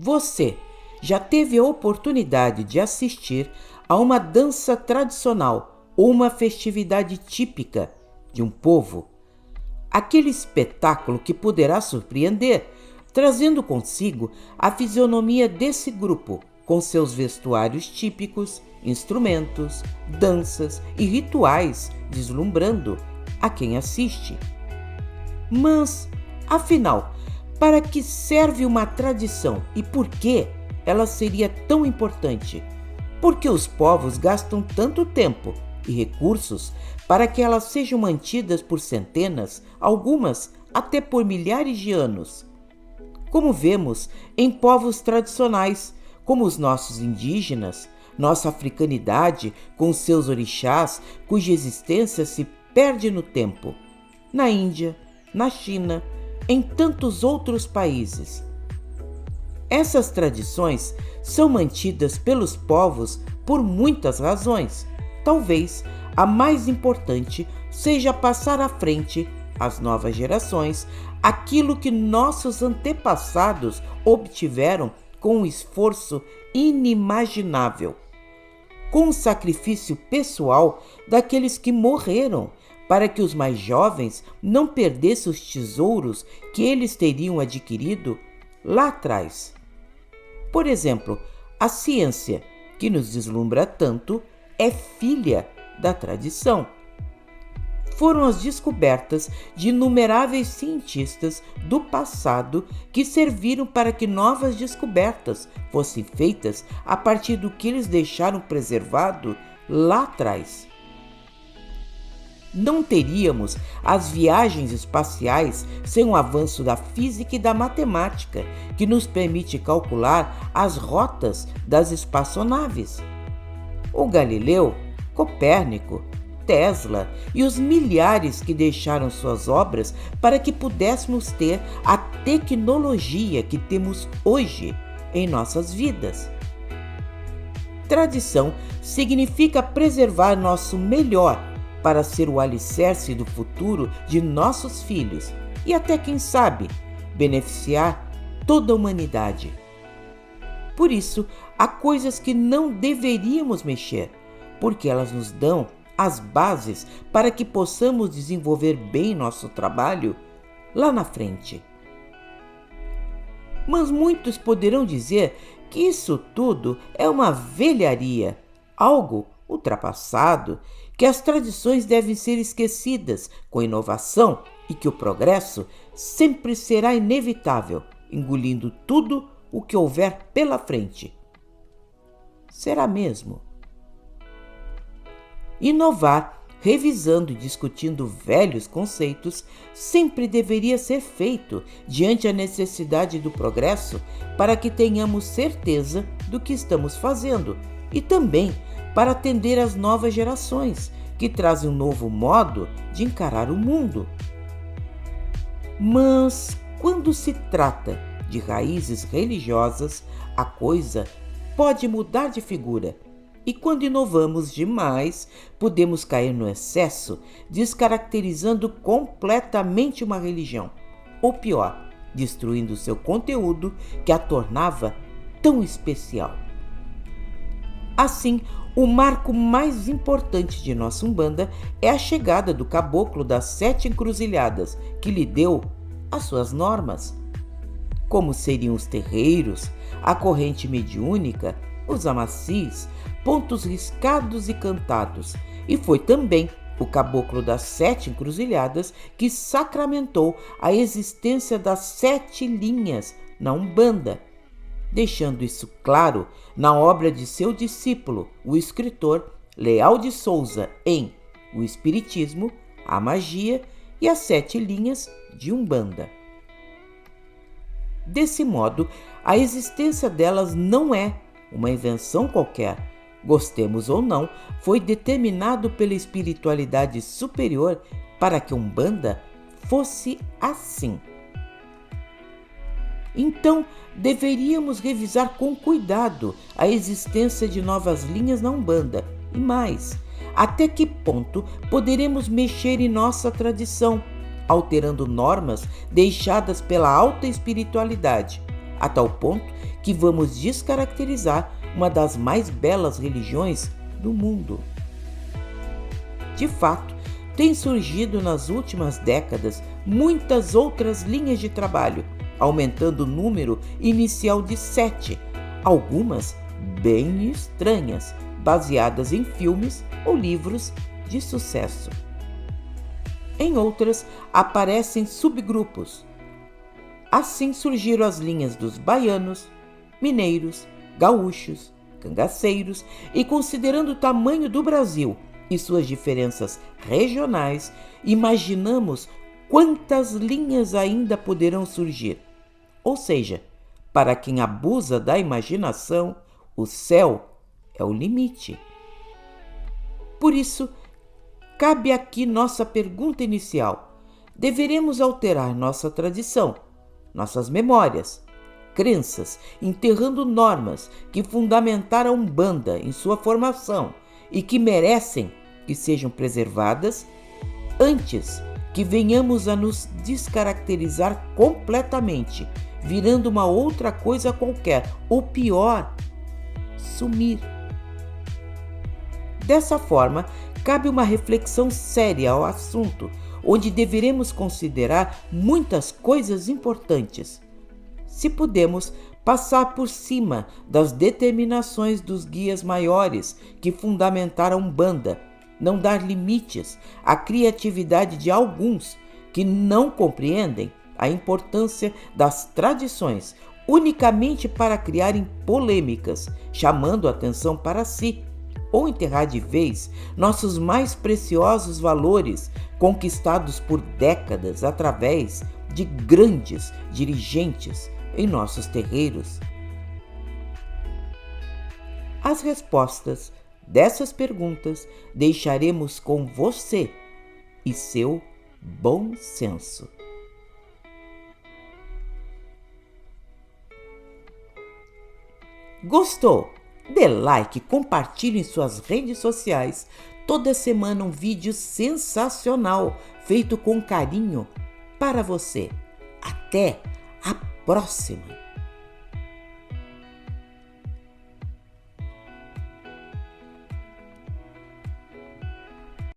Você já teve a oportunidade de assistir a uma dança tradicional ou uma festividade típica de um povo? Aquele espetáculo que poderá surpreender, trazendo consigo a fisionomia desse grupo, com seus vestuários típicos, instrumentos, danças e rituais, deslumbrando a quem assiste. Mas, afinal, para que serve uma tradição e por que ela seria tão importante? Por que os povos gastam tanto tempo e recursos para que elas sejam mantidas por centenas, algumas até por milhares de anos? Como vemos em povos tradicionais, como os nossos indígenas, nossa africanidade com seus orixás, cuja existência se perde no tempo, na Índia, na China, em tantos outros países. Essas tradições são mantidas pelos povos por muitas razões. Talvez a mais importante seja passar à frente às novas gerações aquilo que nossos antepassados obtiveram com um esforço inimaginável, com o sacrifício pessoal daqueles que morreram para que os mais jovens não perdessem os tesouros que eles teriam adquirido lá atrás. Por exemplo, a ciência, que nos deslumbra tanto, é filha da tradição. Foram as descobertas de inumeráveis cientistas do passado que serviram para que novas descobertas fossem feitas a partir do que eles deixaram preservado lá atrás. Não teríamos as viagens espaciais sem o avanço da física e da matemática, que nos permite calcular as rotas das espaçonaves. O Galileu, Copérnico, Tesla e os milhares que deixaram suas obras para que pudéssemos ter a tecnologia que temos hoje em nossas vidas. Tradição significa preservar nosso melhor para ser o alicerce do futuro de nossos filhos e até, quem sabe, beneficiar toda a humanidade. Por isso, há coisas que não deveríamos mexer, porque elas nos dão as bases para que possamos desenvolver bem nosso trabalho lá na frente. Mas muitos poderão dizer que isso tudo é uma velharia, algo ultrapassado, que as tradições devem ser esquecidas com inovação e que o progresso sempre será inevitável, engolindo tudo o que houver pela frente. Será mesmo? Inovar, revisando e discutindo velhos conceitos, sempre deveria ser feito diante a necessidade do progresso para que tenhamos certeza do que estamos fazendo e também para atender às novas gerações que trazem um novo modo de encarar o mundo. Mas quando se trata de raízes religiosas, a coisa pode mudar de figura. E quando inovamos demais, podemos cair no excesso, descaracterizando completamente uma religião. Ou pior, destruindo seu conteúdo que a tornava tão especial. Assim, o marco mais importante de nossa Umbanda é a chegada do caboclo das 7 encruzilhadas, que lhe deu as suas normas. Como seriam os terreiros, a corrente mediúnica, os amacis, pontos riscados e cantados, e foi também o caboclo das 7 encruzilhadas que sacramentou a existência das 7 linhas na Umbanda, deixando isso claro na obra de seu discípulo, o escritor Leal de Souza, em O Espiritismo, a Magia e as 7 linhas de Umbanda. Desse modo, a existência delas não é uma invenção qualquer. Gostemos ou não, foi determinado pela espiritualidade superior para que a Umbanda fosse assim. Então, deveríamos revisar com cuidado a existência de novas linhas na Umbanda e mais, até que ponto poderemos mexer em nossa tradição, alterando normas deixadas pela alta espiritualidade, a tal ponto que vamos descaracterizar uma das mais belas religiões do mundo. De fato, tem surgido nas últimas décadas muitas outras linhas de trabalho, aumentando o número inicial de 7, algumas bem estranhas, baseadas em filmes ou livros de sucesso. Em outras, aparecem subgrupos. Assim surgiram as linhas dos baianos, mineiros, gaúchos, cangaceiros e, considerando o tamanho do Brasil e suas diferenças regionais, imaginamos quantas linhas ainda poderão surgir. Ou seja, para quem abusa da imaginação, o céu é o limite. Por isso, cabe aqui nossa pergunta inicial: deveremos alterar nossa tradição, nossas memórias, crenças, enterrando normas que fundamentaram a Umbanda em sua formação e que merecem que sejam preservadas, antes que venhamos a nos descaracterizar completamente, virando uma outra coisa qualquer, ou pior, sumir. Dessa forma, cabe uma reflexão séria ao assunto, onde deveremos considerar muitas coisas importantes. Se podemos passar por cima das determinações dos guias maiores que fundamentaram a Umbanda, não dar limites à criatividade de alguns que não compreendem a importância das tradições unicamente para criarem polêmicas, chamando a atenção para si, ou enterrar de vez nossos mais preciosos valores conquistados por décadas através de grandes dirigentes em nossos terreiros. As respostas dessas perguntas deixaremos com você e seu bom senso. Gostou? Dê like, compartilhe em suas redes sociais. Toda semana um vídeo sensacional, feito com carinho para você. Até a próxima!